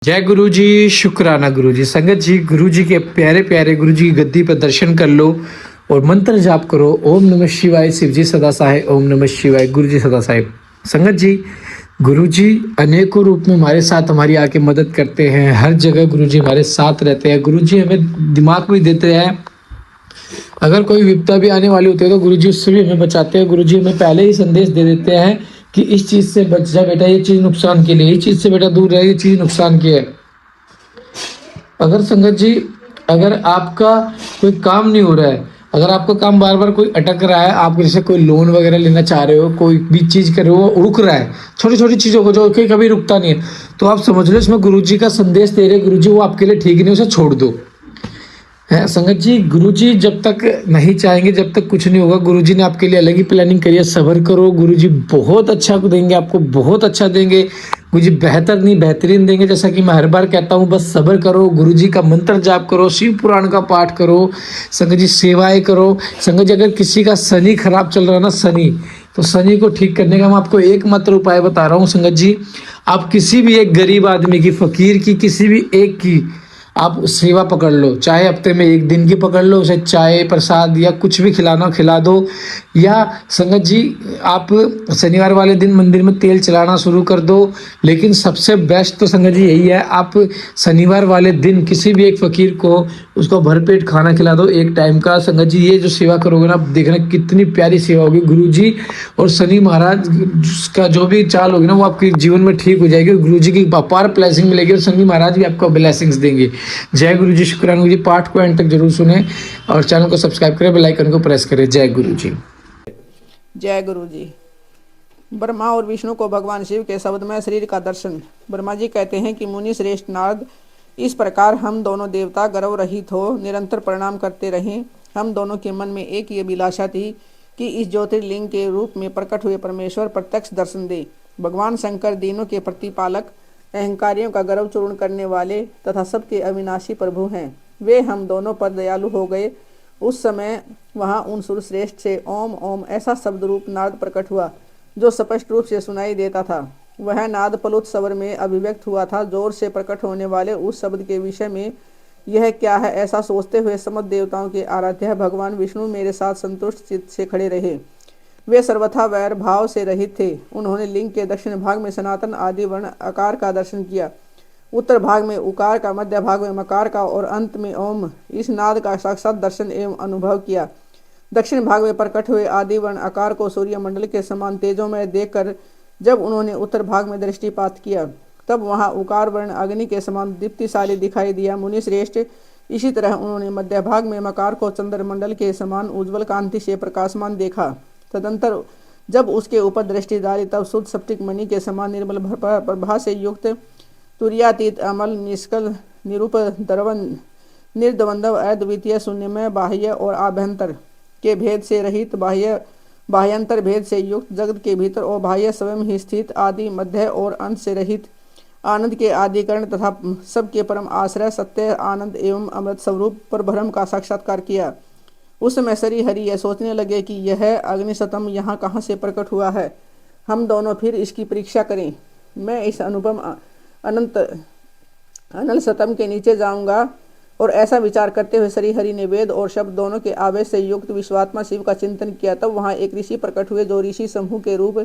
जय गुरु जी, शुक्राना गुरु जी। संगत जी, गुरु जी के प्यारे प्यारे गुरु जी की गद्दी पर दर्शन कर लो और मंत्र जाप करो। ओम नमः शिवाय, शिव जी सदा सहाय। ओम नमः शिवाय, गुरु जी सदा साहिब। संगत जी, गुरु जी अनेकों रूप में हमारे साथ हमारी आके मदद करते हैं। हर जगह गुरु जी हमारे साथ रहते हैं। गुरु जी हमें दिमाग भी देते हैं। अगर कोई विपदा भी आने वाली होती है तो गुरु जी उससे भी हमें बचाते हैं। गुरु जी हमें पहले ही संदेश दे देते हैं कि इस चीज से बच जा बेटा, ये चीज नुकसान के लिए, इस चीज से बेटा दूर रहे, ये चीज नुकसान की है। अगर संगत जी, अगर आपका कोई काम नहीं हो रहा है, अगर आपका काम बार बार कोई अटक रहा है, आप जैसे कोई लोन वगैरह लेना चाह रहे हो, कोई भी चीज कर रहे हो, वो रुक रहा है, छोटी छोटी चीजों को जो कि कभी रुकता नहीं है, तो आप समझ लो इसमें गुरु जी का संदेश दे रहे, गुरु जी वो आपके लिए ठीक नहीं, उसे छोड़ दो। है संगत जी, गुरुजी जब तक नहीं चाहेंगे जब तक कुछ नहीं होगा। गुरुजी ने आपके लिए अलग ही प्लानिंग करी है। सब्र करो, गुरुजी बहुत अच्छा देंगे आपको, बहुत अच्छा देंगे। गुरुजी बेहतर नहीं बेहतरीन देंगे। जैसा कि मैं हर बार कहता हूँ, बस सब्र करो, गुरुजी का मंत्र जाप करो, शिव पुराण का पाठ करो, संगत जी सेवाएं करो। संगत जी, अगर किसी का शनि खराब चल रहा है ना, शनि, तो शनि को ठीक करने का मैं आपको एकमात्र उपाय बता रहा हूँ। संगत जी, आप किसी भी एक गरीब आदमी की, फकीर की, किसी भी एक की आप सेवा पकड़ लो, चाहे हफ्ते में एक दिन की पकड़ लो, उसे चाय प्रसाद या कुछ भी खिलाना खिला दो। या संगत जी, आप शनिवार वाले दिन मंदिर में तेल चलाना शुरू कर दो। लेकिन सबसे बेस्ट तो संगत जी यही है, आप शनिवार वाले दिन किसी भी एक फकीर को उसको भरपेट खाना खिला दो, एक टाइम का। संगत जी, ये जो सेवा करोगे ना, देखना कितनी प्यारी सेवा होगी। गुरु जी और शनि महाराज का जो भी चाल होगी ना, वो आपके जीवन में ठीक हो जाएगी। गुरु जी की अपार ब्लेसिंग मिलेगी और शनि महाराज भी आपको ब्लेसिंग्स देंगे। जय गुरु जी, शुक्राना गुरु जी। पाठ को एंड तक जरूर सुने और चैनल को सब्सक्राइब करें, बेल आइकन को प्रेस करें। जय गुरु जी। जय गुरु जी। ब्रह्मा और विष्णु को भगवान शिव के शब्दमय शरीर का दर्शन। ब्रह्मा जी कहते हैं कि मुनि श्रेष्ठ नारद, इस प्रकार हम दोनों देवता गर्व रहित हो निरंतर प्रणाम करते रहें। हम दोनों के मन में एक ये अभिलाषा थी कि इस ज्योतिर्लिंग के रूप में प्रकट हुए परमेश्वर प्रत्यक्ष दर्शन दे। भगवान शंकर दीनों के प्रतिपालक, अहंकारियों का गर्व चूर्ण करने वाले तथा सबके अविनाशी प्रभु हैं। वे हम दोनों पर दयालु हो गए। उस समय वहां उन सुरश्रेष्ठ से ओम ओम ऐसा शब्द रूप नाद प्रकट हुआ जो स्पष्ट रूप से सुनाई देता था। वह नाद पलुत स्वर में अभिव्यक्त हुआ था। जोर से प्रकट होने वाले उस शब्द के विषय में यह क्या है, ऐसा सोचते हुए समस्त देवताओं के आराध्य भगवान विष्णु मेरे साथ संतुष्ट चित्त से खड़े रहे। वे सर्वथा वैर भाव से रहित थे। उन्होंने लिंग के दक्षिण भाग में सनातन आदि वर्ण आकार का दर्शन किया, उत्तर भाग में उकार का, मध्य भाग में मकार का और अंत में ओम, इस नाद का साक्षात दर्शन एवं अनुभव किया। दक्षिण भाग में प्रकट हुए आदि वर्ण आकार को सूर्य मंडल के समान तेजों में देखकर जब उन्होंने उत्तर भाग में दृष्टिपात किया, तब वहां उकार वर्ण अग्नि के समान दीप्तिशाली दिखाई दिया। मुनि श्रेष्ठ, इसी तरह उन्होंने मध्य भाग में मकार को चंद्रमंडल के समान उज्ज्वल कांति से प्रकाशमान देखा। तदंतर जब उसके ऊपर दृष्टि डाली, तब शुद्ध स्फटिक मणि के समान निर्मल प्रभा से युक्त, तुर्यातीत, अमल, निष्कल, निरूप, दर्वन, निर्द्वंद्व, अद्वितीय, शून्यमय, बाह्य और आभ्यंतर के भेद से रहित, बाह्यंतर भेद से युक्त, जगत के भीतर और बाह्य स्वयं ही स्थित, आदि मध्य और अंत से रहित, आनंद के आदिकरण तथा सबके परम आश्रय, सत्य, आनंद एवं अमृत स्वरूप पर भ्रम का साक्षात्कार किया। उस समय श्री हरि यह सोचने लगे कि यह अग्निशतम यहाँ कहाँ से प्रकट हुआ है। हम दोनों फिर इसकी परीक्षा करें। मैं इस अनुपम अनंत अनल सतम के नीचे जाऊंगा। और ऐसा विचार करते हुए श्री हरि ने वेद और शब्द दोनों के आवेश से युक्त विश्वात्मा शिव का चिंतन किया। तब वहाँ एक ऋषि प्रकट हुए जो ऋषि समूह के रूप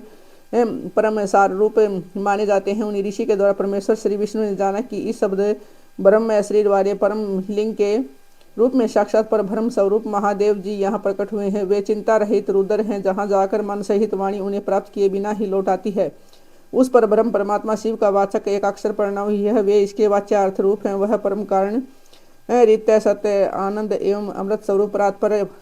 परम सार रूप माने जाते हैं। उन ऋषि के द्वारा परमेश्वर श्री विष्णु ने जाना कि इस शब्द ब्रह्म शरीर वाले परम लिंग के रूप में साक्षात पर ब्रह्म स्वरूप महादेव जी यहाँ प्रकट हुए हैं। वे चिंता रहित रुद्र हैं, जहाँ जाकर मन सहित वाणी उन्हें प्राप्त किए बिना ही लौट आती है। उस पर ब्रह्म परमात्मा शिव का वाचक एक अक्षर प्रणव ही है। वे इसके वाच्यार्थ रूप हैं। वह परम कारण, नित्य, सत्य, आनंद एवं अमृत स्वरूप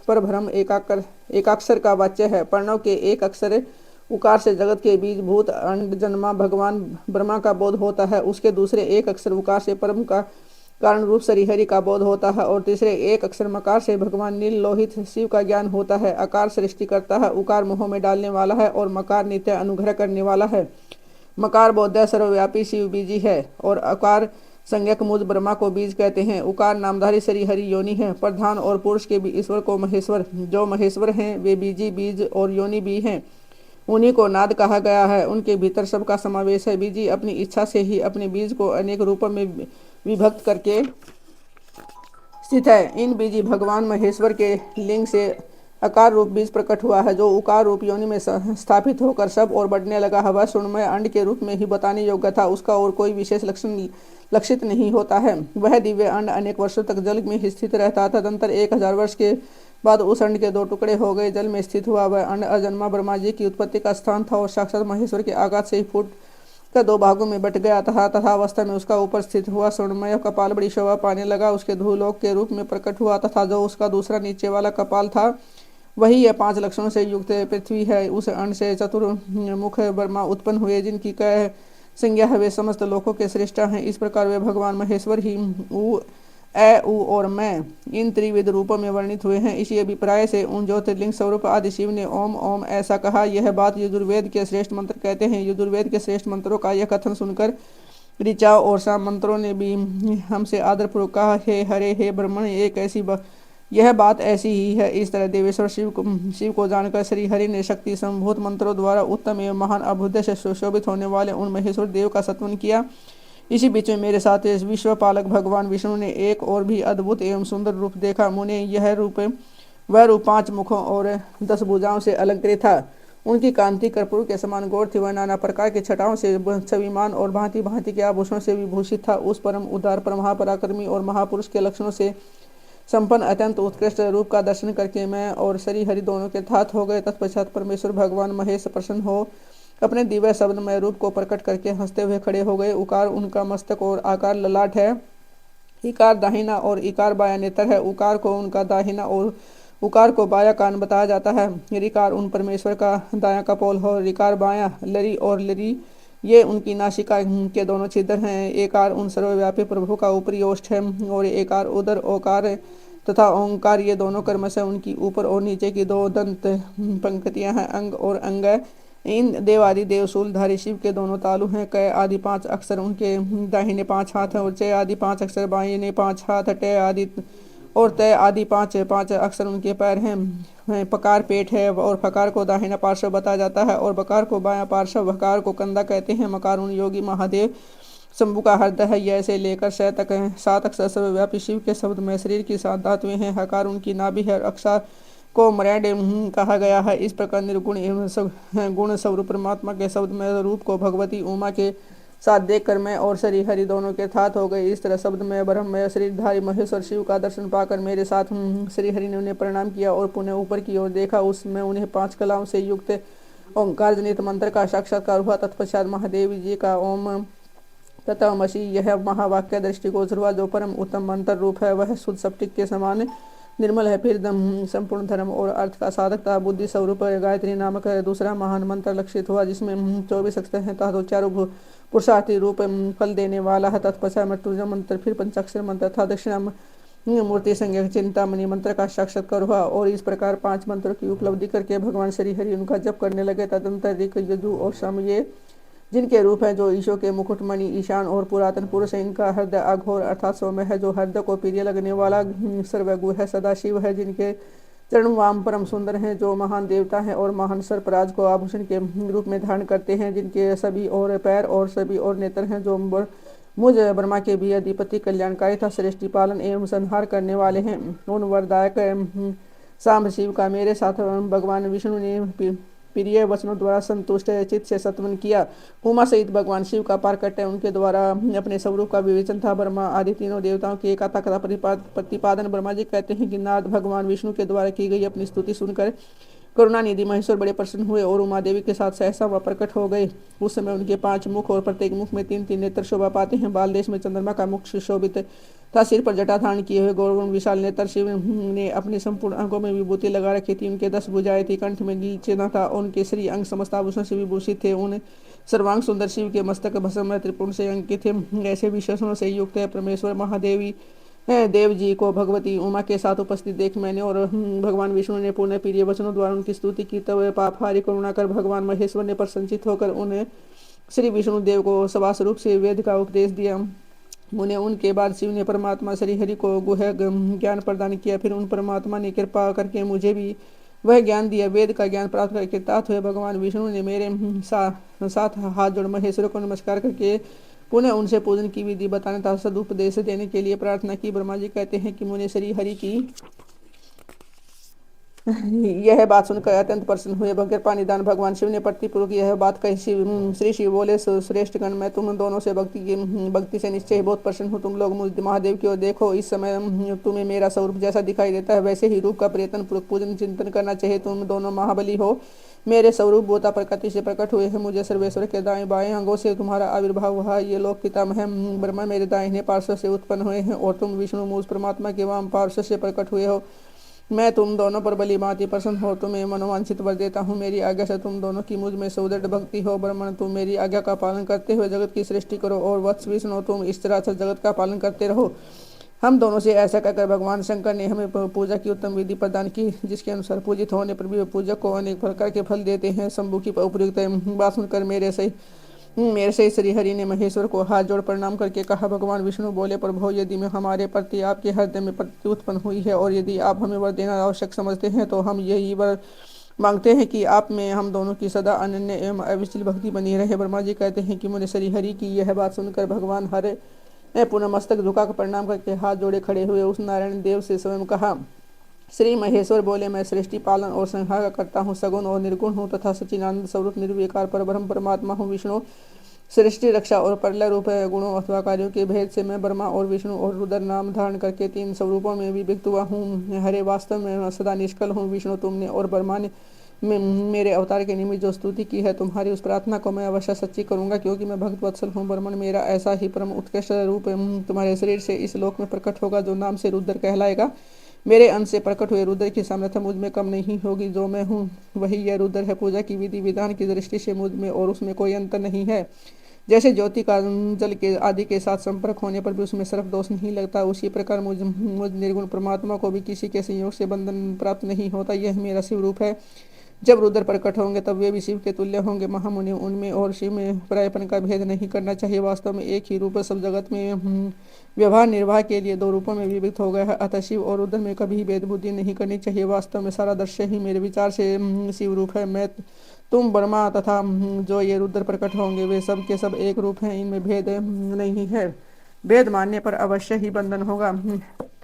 पर ब्रह्म एकाक्षर का वाच्य है। प्रणव के एक अक्षर उकार से जगत के बीज भूत अंड जन्मा भगवान ब्रह्मा का बोध होता है। उसके दूसरे एक अक्षर उकार से परम का कारण रूप श्रीहरि का बोध होता है और तीसरे एक अक्षर मकार से भगवान नील लोहित शिव का ज्ञान होता है। आकार सृष्टि करता है, उकार मोह में डालने वाला है और मकार नित्य अनुग्रह करने वाला है। मकार बोध्य सर्वव्यापी शिव बीजी है और अकार संज्ञक मुझ ब्रह्मा को बीज कहते हैं। उकार नामधारी श्रीहरि योनि है। प्रधान और पुरुष के भी ईश्वर को महेश्वर, जो महेश्वर हैं वे बीजी बीज और योनि भी हैं। उन्हीं को नाद कहा गया है। उनके भीतर सबका समावेश है। बीजी अपनी इच्छा से ही अपने बीज को अनेक रूपों में विभक्त करके स्थित है। इन बीजी भगवान महेश्वर के लिंग से आकार रूप बीज प्रकट हुआ है, जो उकार रूप योनि में स्थापित होकर सब और बढ़ने लगा है। वह सुनमय अंड के रूप में ही बताने योग्य था, उसका और कोई विशेष लक्षण लक्षित नहीं होता है। वह दिव्य अंड अनेक वर्षों तक जल में ही स्थित रहता। तदंतर 1000 वर्ष के बाद उस अंड के 2 टुकड़े हो गए, जल में स्थित हुआ। वह अंड अजन्मा ब्रह्मा जी की उत्पत्ति का स्थान था और साक्षात महेश्वर के आघात से ही फूट का 2 भागों में बट गया था। तथा अवस्था में उसका ऊपर स्थित हुआ स्वर्णमय कपाल बड़ी शोभा पाने लगा। उसके धूलोक के रूप में प्रकट हुआ तथा जो उसका दूसरा नीचे वाला कपाल था, वही यह 5 लक्षणों से युक्त पृथ्वी है। उस अंड से चतुर्मुख ब्रह्मा उत्पन्न हुए, जिनकी कह संज्ञा है वे समस्त लोकों के श्रेष्ठा हैं। इस प्रकार वे भगवान महेश्वर ही ऊ, ए, उ और मैं इन त्रिविध रूपों में वर्णित हुए हैं। इसी अभिप्राय से उन ज्योतिर्लिंग स्वरूप आदि शिव ने ओम ओम ऐसा कहा। यह बात यजुर्वेद के श्रेष्ठ मंत्र कहते हैं। यजुर्वेद के श्रेष्ठ मंत्रों का यह कथन सुनकर ऋचा और साम मंत्रों ने भी हमसे आदरपूर्वक कहा, हे हरे हे ब्रह्मण, यह बात ऐसी ही है। इस तरह देवेश्वर शिव को जानकर श्री हरि ने शक्ति संभूत मंत्रों द्वारा उत्तम एवं महान अभ्युदय से सुशोभित होने वाले उन महेश्वर देव का सत्वन किया। इसी बीच में मेरे साथ विश्व पालक भगवान विष्णु ने एक और भी अद्भुत एवं सुंदर रूप देखा। मुने यह रूप वह रूप 5 मुखों और 10 भुजाओं से अलंकृत था। उनकी कांति कर्पूर के समान गौर थी। वह नाना प्रकार की छटाओं से छविमान और भांति भांति के आभूषणों से विभूषित था। उस परम उदार महापराक्रमी और महापुरुष के लक्षणों से संपन्न अत्यंत उत्कृष्ट रूप का दर्शन करके मैं और श्री हरि दोनों के तात हो गए। तत्पश्चात परमेश्वर भगवान महेश प्रसन्न हो अपने दिव्य शब्दमय रूप को प्रकट करके हंसते हुए खड़े हो गए। उकार उनका मस्तक और आकार ललाट है। इकार दाहिना और इकार बाया नेत्र है। उकार को उनका दाहिना और उकार को बाया कान बताया जाता है। ऋकार उन परमेश्वर का दाया कपोल हो। ऋकार बाया लरी और लरी ये उनकी नासिका के दोनों छिद्र हैं। एकार उन सर्वव्यापी प्रभु का ऊपरी ओष्ठ है और एकार उदर ओकार तथा ओंकार ये दोनों कर्मश है। उनकी ऊपर और नीचे की 2 दंत पंक्तियां हैं। अंग और अंग इन देवादि देवशूलधारी शिव के दोनों तालु हैं। क आदि 5 अक्षर उनके दाहिने 5 हाथ हैं और च आदि 5 अक्षर बाहिने 5 हाथ। ट आदि और तय आदि 5 अक्षर उनके पैर हैं। पकार पेट है और फकार को दाहिना पार्श्व बताया जाता है और बकार को बायां पार्श्व। भकार को कंधा कहते हैं। मकार उन योगी महादेव शंभु का हृदय है। यह से लेकर श तक 7 अक्षर सर्वव्यापी शिव के शब्द में शरीर की 7 धातुएं हैं। हकार उनकी नाभि है। अक्षर को मरैंड कहा गया है। इस प्रकार निर्गुण एवं गुण स्वरूप परमात्मा के शब्द में रूप को भगवती उमा के साथ देखकर मैं और श्री हरि दोनों के साथ हो गए। इस तरह शब्द में ब्रह्ममय शरीरधारी महेश्वर शिव का दर्शन पाकर मेरे साथ श्री हरि ने उन्हें प्रणाम किया और पुनः ऊपर की ओर देखा। उसमें उन्हें 5 कलाओं से युक्त ओंकार जनित मंत्र का साक्षात्कार हुआ। तत्पश्चात महादेव जी का ओम तत्वमसि यह महावाक्य दृष्टिगोचर हुआ, जो परम उत्तम मंत्र रूप है। वह शुद्ध स्फटिक के समान निर्मल है। फिर संपूर्ण धर्म और अर्थ का साधक तथा बुद्धि स्वरूप गायत्री नामक दूसरा महान मंत्र लक्षित हुआ, जिसमें 24 अक्षर हैं तथा चारों पुरुषार्थी रूप फल देने वाला है। तत्पश्चात मृत्युंजय मंत्र, फिर पंचाक्षर मंत्र तथा दक्षिणा मूर्ति संज्ञक चिंतामणि मंत्र का साक्षात्कार हुआ। और इस प्रकार 5 मंत्रों की उपलब्धि करके भगवान श्री हरि उनका जप करने लगे। तदंतर ऋक यजु और साम ये जिनके रूप हैं, जो ईशो के मुकुटमणि ईशान और पुरातन पुरुष है। इनका हृदय अघोर अर्थात सौम्य है, जो हृदय को प्रिय लगने वाला सर्वगु है। सदाशिव है, जिनके चरण वाम परम सुंदर हैं, जो महान देवता हैं और महान सर्पराज को आभूषण के रूप में धारण करते हैं। जिनके सभी और पैर और सभी और नेत्र हैं, जो मुझ ब्रह्मा के भी अधिपति कल्याणकारी था श्रेष्ठी पालन एवं संहार करने वाले हैं। उन वरदायक सांब शिव का मेरे साथ भगवान विष्णु ने प्रिय वचनों द्वारा संतुष्ट चित्त से सत्वन किया। उमा सहित भगवान शिव का पारकट्य उनके द्वारा अपने स्वरूप का विवेचन था। ब्रह्मा आदि तीनों देवताओं की एकाता का प्रतिपादन ब्रह्मा जी कहते हैं कि नारद भगवान विष्णु के द्वारा की गई अपनी स्तुति सुनकर करुणानिधि महेश्वर बड़े प्रसन्न हुए और उमा देवी के साथ सहसा वह प्रकट हो गए। उस समय उनके 5 मुख और प्रत्येक मुख में 3-3 नेत्र शोभा पाते हैं। बाल देश में चंद्रमा का मुख सुशोभित था। सिर पर जटा धारण किए हुए गौरव विशाल नेत्र शिव ने अपने संपूर्ण अंगों में विभूति लगा रखी थी। उनके 10 भुजाएं थी। कंठ में नील चिन्ह था। उनके श्री अंग समस्त आभूषण से विभूषित थे। उन सर्वांग सुंदर शिव के मस्तक भस्म त्रिपुण से अंकित थे। ऐसे विशेषणों से युक्त है परमेश्वर महादेवी देव जी को भगवती उमा के साथ उपस्थित देख मैंने और भगवान विष्णु ने पुण्य प्रिय वचनों द्वारा उनकी स्तुति की। तब पापहारी करुणा कर भगवान महेश्वर ने प्रसन्नचित होकर उन्हें श्री विष्णु देव को सवास रूप से वेद का उपदेश दिया। उन्हें उनके बाद शिव ने परमात्मा श्री हरि को गुह ज्ञान प्रदान किया। फिर उन परमात्मा ने कृपा करके मुझे भी वह ज्ञान दिया। वेद का ज्ञान प्राप्त करके तात हुए भगवान विष्णु ने मेरे साथ हाथ जोड़ महेश्वर को नमस्कार करके पुनः उनसे पूजन की विधि बताने तथा सदुपदेश देने के लिए प्रार्थना की। ब्रह्मा जी कहते हैं कि मुनि श्री हरि की यह बात सुनकर अत्यंत प्रसन्न हुए। कृपा निदान भगवान शिव ने प्रतिपूर्वक यह बात कही। श्री शिव बोले, श्रेष्ठ गण, मैं तुम दोनों से भक्ति से निश्चय ही बहुत प्रसन्न हूँ। तुम लोग मुझ महादेव की ओर देखो। इस समय तुम्हें मेरा स्वरूप जैसा दिखाई देता है वैसे ही रूप का प्रयत्न पूर्वक पूजन चिंतन करना चाहिए। तुम दोनों महाबली हो। मेरे स्वरूप बोता प्रकृति से प्रकट हुए हैं। मुझे सर्वेश्वर के दाएं बाएं अंगों से तुम्हारा आविर्भाव हुआ। ये लोक पितामह ब्रह्मा मेरे दाहिने पार्श्व से उत्पन्न हुए हैं और तुम विष्णु मुझ परमात्मा के वाम पार्श्व से प्रकट हुए हो। मैं तुम दोनों पर बली भांति प्रसन्न हो। तुम्हें मनोवांछित वर देता हूँ। मेरी आज्ञा से तुम दोनों की मुझ में सुदृढ़ भक्ति हो। ब्रह्मण, तुम मेरी आज्ञा का पालन करते हुए जगत की सृष्टि करो और वत्स विष्णु, तुम इस तरह से जगत का पालन करते रहो। हम दोनों से ऐसा कहकर भगवान शंकर ने हमें पूजा की उत्तम विधि प्रदान की, जिसके अनुसार पूजित होने पर भी पूजक को अनेक प्रकार के फल देते हैं। शंभु की उपयुक्त बात सुनकर मेरे से श्री हरि ने महेश्वर को हाथ जोड़ प्रणाम करके कहा। भगवान विष्णु बोले, प्रभु, यदि मैं हमारे प्रति आपके हृदय में प्रति उत्पन्न हुई है और यदि आप हमें वर देना आवश्यक समझते हैं तो हम यही वर मांगते हैं कि आप में हम दोनों की सदा अनन्य एवं अविचल भक्ति बनी रहे। ब्रह्मा जी कहते हैं कि मुनि श्री हरि की यह बात सुनकर भगवान हरे ने पुनः मस्तक झुका कर प्रणाम करके हाथ जोड़े खड़े हुए। उस नारायण देव से स्वयं कहा। श्री महेश्वर बोले, मैं सृष्टि पालन और संहार का करता हूँ, सगुण और निर्गुण हूँ तथा सच्चिदानंद स्वरूप निर्विकार परब्रह्म परमात्मा हूँ। विष्णु सृष्टि रक्षा और प्रलय रूप गुणों अथवा कार्यों के भेद से मैं ब्रह्मा और विष्णु और रुद्र नाम धारण करके 3 स्वरूपों में विभक्त हुआ हूँ। हरे, वास्तव में सदा निष्कल हूँ। विष्णु, तुमने और ब्रह्मा ने मेरे अवतार के निमित्त जो स्तुति की है, तुम्हारी उस प्रार्थना को मैं अवश्य सच्ची करूंगा, क्योंकि मैं भक्त वत्सल हूँ। ब्रह्मण, मेरा ऐसा ही परम उत्कृष्ट रूप तुम्हारे शरीर से इस लोक में प्रकट होगा, जो नाम से रुद्र कहलाएगा। मेरे अंश से प्रकट हुए रुद्र की सामर्थ्य मुझ में कम नहीं होगी। जो मैं हूँ वही यह रुद्र है। पूजा की विधि विधान की दृष्टि से मुझ में और उसमें कोई अंतर नहीं है। जैसे ज्योति का जल के आदि के साथ संपर्क होने पर भी उसमें सर्प दोष नहीं लगता, उसी प्रकार मुझ निर्गुण परमात्मा को भी किसी के संयोग से बंधन प्राप्त नहीं होता। यह मेरा शिव रूप है। जब रुद्र प्रकट होंगे तब वे भी शिव के तुल्य होंगे। महामुनि, उनमें और शिव में प्रायपन का भेद नहीं करना चाहिए। वास्तव में एक ही रूप सब जगत में व्यवहार निर्वाह के लिए 2 रूपों में विभक्त हो गया है। अतः शिव और रुद्र में कभी भेद बुद्धि नहीं करनी चाहिए। वास्तव में सारा दृश्य ही मेरे विचार से शिव रूप है। मैं, तुम, ब्रह्मा तथा जो ये रुद्र प्रकट होंगे वे सब के सब एक रूप हैं। इनमें भेद नहीं है। भेद मानने पर अवश्य ही बंधन होगा।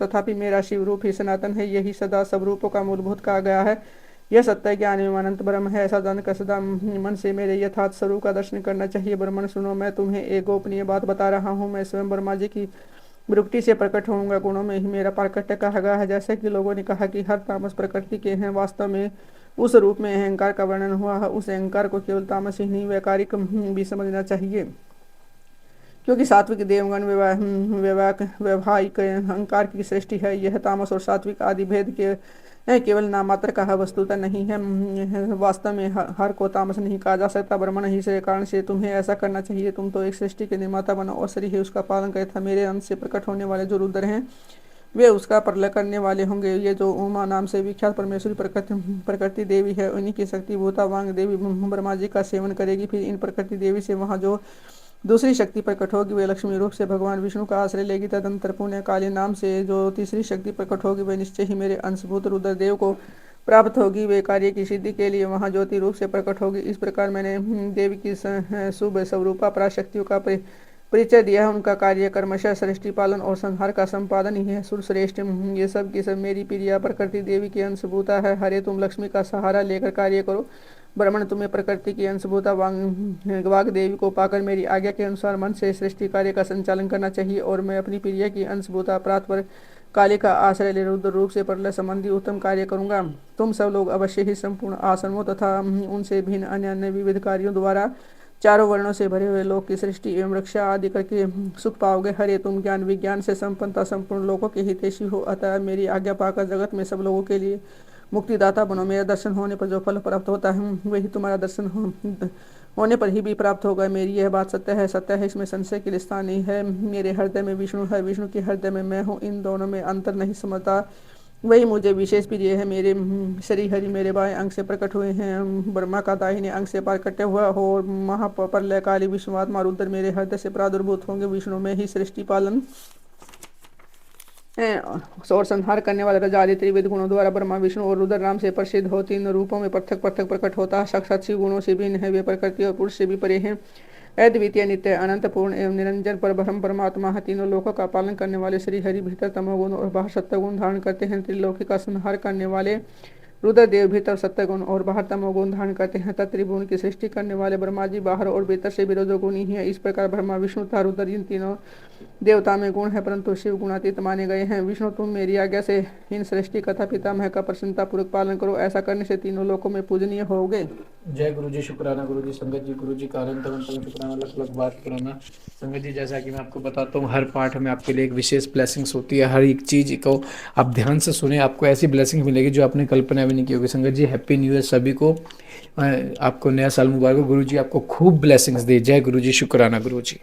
तथापि मेरा शिव रूप ही सनातन है। यही सदा सब रूपों का मूलभूत कहा गया है। यह सत्य ज्ञान एवं अनंत ब्रह्म है। ऐसा जानकर सदा मन से मेरे यथार्थ स्वरूप का दर्शन करना चाहिए। ब्रह्मण, सुनो, मैं तुम्हें एक गोपनीय बात बता रहा हूँ। मैं स्वयं ब्रह्मा जी की वृत्ति से प्रकट होऊंगा। गुणों में ही मेरा प्राकट्य कहा गया है। जैसे कि लोगों ने कहा कि हर तामस प्रकृति के हैं, वास्तव में उस रूप में अहंकार का वर्णन हुआ है। उस अहंकार को केवल तामस ही नहीं वैकारिक भी समझना चाहिए, क्योंकि सात्विक देवगण वैवाहिक अहंकार की सृष्टि है। यह तामस और सात्विक आदि भेद के केवल नाम मात्र का वस्तुतः नहीं है। वास्तव में हर को तामस नहीं कहा जा सकता। ब्रह्मण ही से कारण से तुम्हें ऐसा करना चाहिए। तुम तो एक सृष्टि के निर्माता बनो और सही ही उसका पालन करे था। मेरे अंश से प्रकट होने वाले जो रुद्र हैं वे उसका प्रलय करने वाले होंगे। ये जो उमा नाम से विख्यात परमेश्वरी प्रकृति देवी है, उन्हीं की शक्ति भूता वांग देवी ब्रह्मा जी का सेवन करेगी। फिर इन प्रकृति देवी से वहाँ जो दूसरी शक्ति प्रकट होगी वे लक्ष्मी रूप से भगवान विष्णु का आश्रय लेगी। तदंतर पुण्य काली नाम से जो तीसरी शक्ति प्रकट होगी वे निश्चय ही मेरे अंशभूत रुद्रदेव को प्राप्त होगी। वे कार्य की सिद्धि के लिए वहाँ ज्योति रूप से प्रकट होगी। इस प्रकार मैंने देवी की शुभ स्वरूपा पराशक्तियों का परिचय दिया है। उनका कार्य कर्मशः सृष्टि पालन और संहार का संपादन ही है। सुरश्रेष्ठ, ये सब की सब मेरी प्रिया प्रकृति देवी की अंशभूता है। हरे, तुम लक्ष्मी का सहारा लेकर कार्य करो। ब्रह्मण, तुम्हें प्रकृति की अंशभूता वाग देवी को पाकर मेरी आज्ञा के अनुसार मन से सृष्टि कार्य का संचालन करना चाहिए। और मैं अपनी प्रिया की अंशभूता प्राप्त पर काली का आश्रय ले रुद्र रूप से प्रलय संबंधी उत्तम कार्य करूंगा। तुम सब लोग अवश्य ही संपूर्ण आश्रमों तथा उनसे भिन्न अन्य अन्य विविध कार्यों द्वारा चारों वर्णों से भरे हुए लोक की सृष्टि एवं रक्षा आदि करके सुख पाओगे। हरे, तुम ज्ञान विज्ञान से संपन्नता संपूर्ण लोगों के हितैषी हो। अतः मेरी आज्ञा पाकर जगत में सब लोगों के लिए मुक्तिदाता बनो। मेरा दर्शन होने पर जो फल प्राप्त होता है वही तुम्हारा दर्शन होने पर ही भी प्राप्त होगा। मेरी यह बात सत्य है, इसमें संशय के लिए स्थान नहीं है। मेरे हृदय में विष्णु है, विष्णु के हृदय में मैं हूँ। इन दोनों में अंतर नहीं समझता वही मुझे विशेष प्रिय है। मेरे श्री हरि मेरे बाएं अंग से प्रकट हुए हैं। ब्रह्मा का दाहिने अंग से प्रकट हुआ हो और महाप्रलय काली विष्णुआत्मा रुद्र मेरे हृदय से प्रादुर्भूत होंगे। विष्णु में ही सृष्टि पालन और संहार करने वाले राजा आदि त्रिविध गुणों द्वारा ब्रह्मा विष्णु और रुद्र नाम से प्रसिद्ध हो। तीन रूपों में पृथक पृथक प्रकट होता है। साक्षात शिव गुणों से भिन्न है, वे प्रकृति और पुरुष से भी परे हैं। अद्वितीय, नित्य, अनंत, पूर्ण एवं निरंजन पर ब्रह्म परमात्मा है। तीनों लोकों का पालन करने वाले श्री हरि भीतर तमोगुण और बाहर सत्वगुण धारण करते हैं। त्रिलोकी का संहार करने वाले रुद्रदेव भीतर सत्वगुण और बाहर तमोगुण धारण करते हैं। त्रिभुवन की सृष्टि करने वाले ब्रह्मा जी बाहर और भीतर से भी रजोगुणी ही है। इस प्रकार ब्रह्मा विष्णु तथा रुद्र इन तीनों देवता में गुण है, परंतु शिव गुणातीत माने गए हैं। विष्णु, तुम मेरी आज्ञा से इन सृष्टि कथा पितामह का प्रसन्नता पूर्वक पालन करो। ऐसा करने से तीनों लोकों में पूजनीय होगे। जय गुरु जी, शुक्राना गुरु जी। संगत जी, गुरु जी का आनंद शुक्राना, अलग बात कराना। संगत जी, जैसा कि मैं आपको बताता हूँ, हर पाठ में आपके लिए एक विशेष ब्लेसिंग्स होती है। हर एक चीज़ को आप ध्यान से सुने, आपको ऐसी ब्लेसिंग मिलेगी जो आपने कल्पना भी नहीं की होगी। संगत जी, हैप्पी न्यू ईयर सभी को, आपको नया साल मुबारक हो। गुरु जी आपको खूब ब्लेसिंग्स दे। जय गुरु जी, शुक्राना गुरु जी।